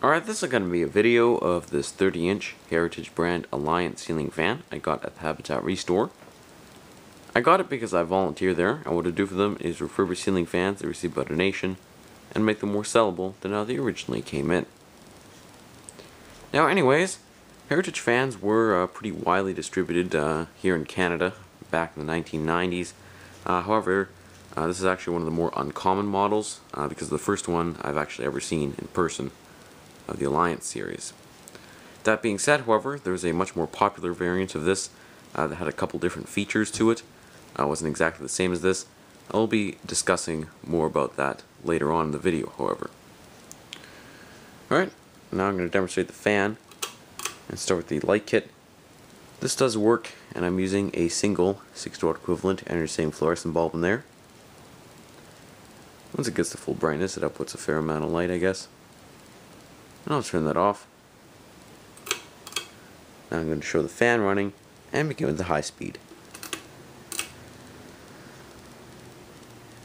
Alright, this is going to be a video of this 30-inch Heritage brand Alliance ceiling fan I got at the Habitat Restore. I got it because I volunteer there, and what I do for them is refurbish ceiling fans they receive by donation and make them more sellable than how they originally came in. Now anyways, Heritage fans were pretty widely distributed here in Canada back in the 1990s. However, this is actually one of the more uncommon models because the first one I've actually ever seen in person of the Alliance series. That being said, however, there's a much more popular variant of this that had a couple different features to it. Wasn't exactly the same as this. I'll be discussing more about that later on in the video, however. Alright, now I'm going to demonstrate the fan and start with the light kit. This does work, and I'm using a single 6-watt equivalent energy saving fluorescent bulb in there. Once it gets to full brightness, it outputs a fair amount of light, I guess. And I'll turn that off. Now I'm going to show the fan running and begin with the high speed.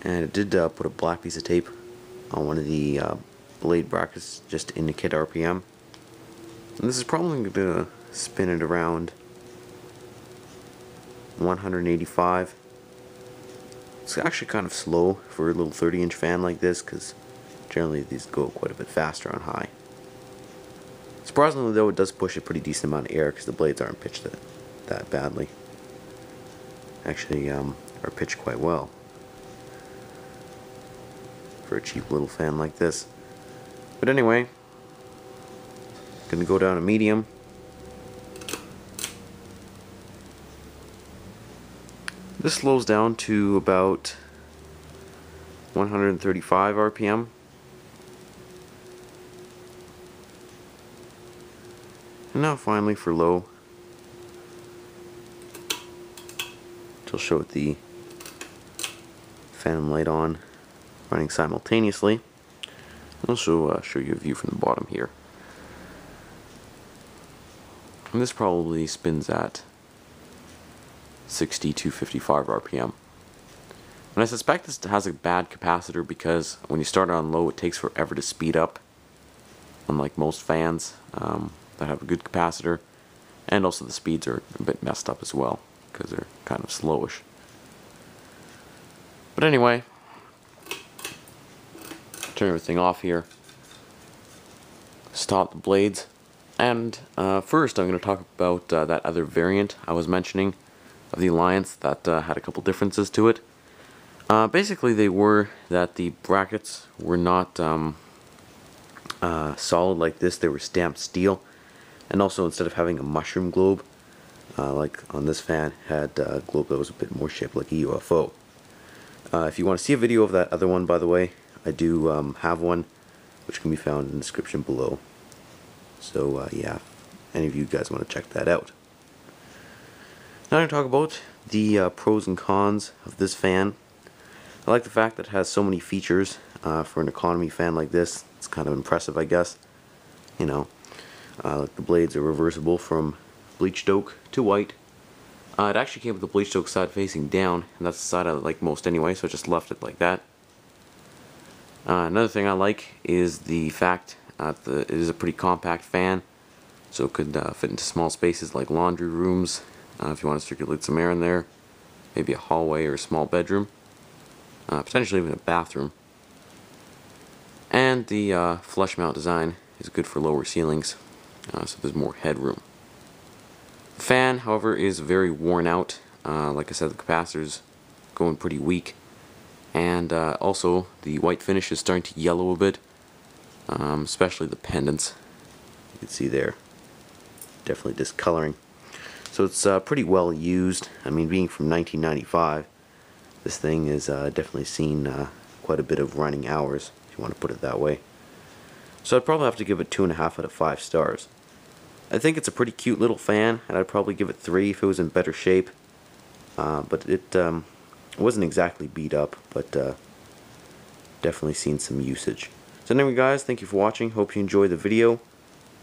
And it did put a black piece of tape on one of the blade brackets just to indicate RPM. And this is probably going to spin it around 185. It's actually kind of slow for a little 30-inch fan like this because generally these go quite a bit faster on high. Surprisingly though, it does push a pretty decent amount of air because the blades aren't pitched that badly. Actually are pitched quite well for a cheap little fan like this. But anyway, gonna go down to medium. This slows down to about 135 RPM. And now finally for low, which will show it the phantom light on running simultaneously. I'll also show you a view from the bottom here. And this probably spins at 60 to 55 RPM. And I suspect this has a bad capacitor because when you start on low it takes forever to speed up, unlike most fans that have a good capacitor, and also the speeds are a bit messed up as well because they're kind of slowish. But anyway, turn everything off here, stop the blades, and first I'm going to talk about that other variant I was mentioning of the Alliance that had a couple differences to it. Basically they were that the brackets were not solid like this, they were stamped steel, and also instead of having a mushroom globe like on this fan, had a globe that was a bit more shaped like a UFO. If you want to see a video of that other one, by the way, I do have one which can be found in the description below. So yeah, if any of you guys want to check that out. Now I'm going to talk about the pros and cons of this fan. I like the fact that it has so many features for an economy fan like this. It's kind of impressive, I guess. You know, the blades are reversible from bleached oak to white. It actually came with the bleached oak side facing down, and that's the side I like most anyway, so I just left it like that. Another thing I like is the fact that it is a pretty compact fan, so it could fit into small spaces like laundry rooms, if you want to circulate some air in there, maybe a hallway or a small bedroom, potentially even a bathroom. And the flush mount design is good for lower ceilings, so there's more headroom. The fan, however, is very worn out. Like I said, the capacitor's going pretty weak, and also the white finish is starting to yellow a bit, especially the pendants. You can see there, definitely discoloring. So it's pretty well used. I mean, being from 1995, this thing has definitely seen quite a bit of running hours, if you want to put it that way. So I'd probably have to give it 2.5 out of 5 stars. I think it's a pretty cute little fan, and I'd probably give it 3 if it was in better shape. But it wasn't exactly beat up, but definitely seen some usage. So anyway guys, thank you for watching, hope you enjoyed the video,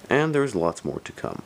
and there's lots more to come.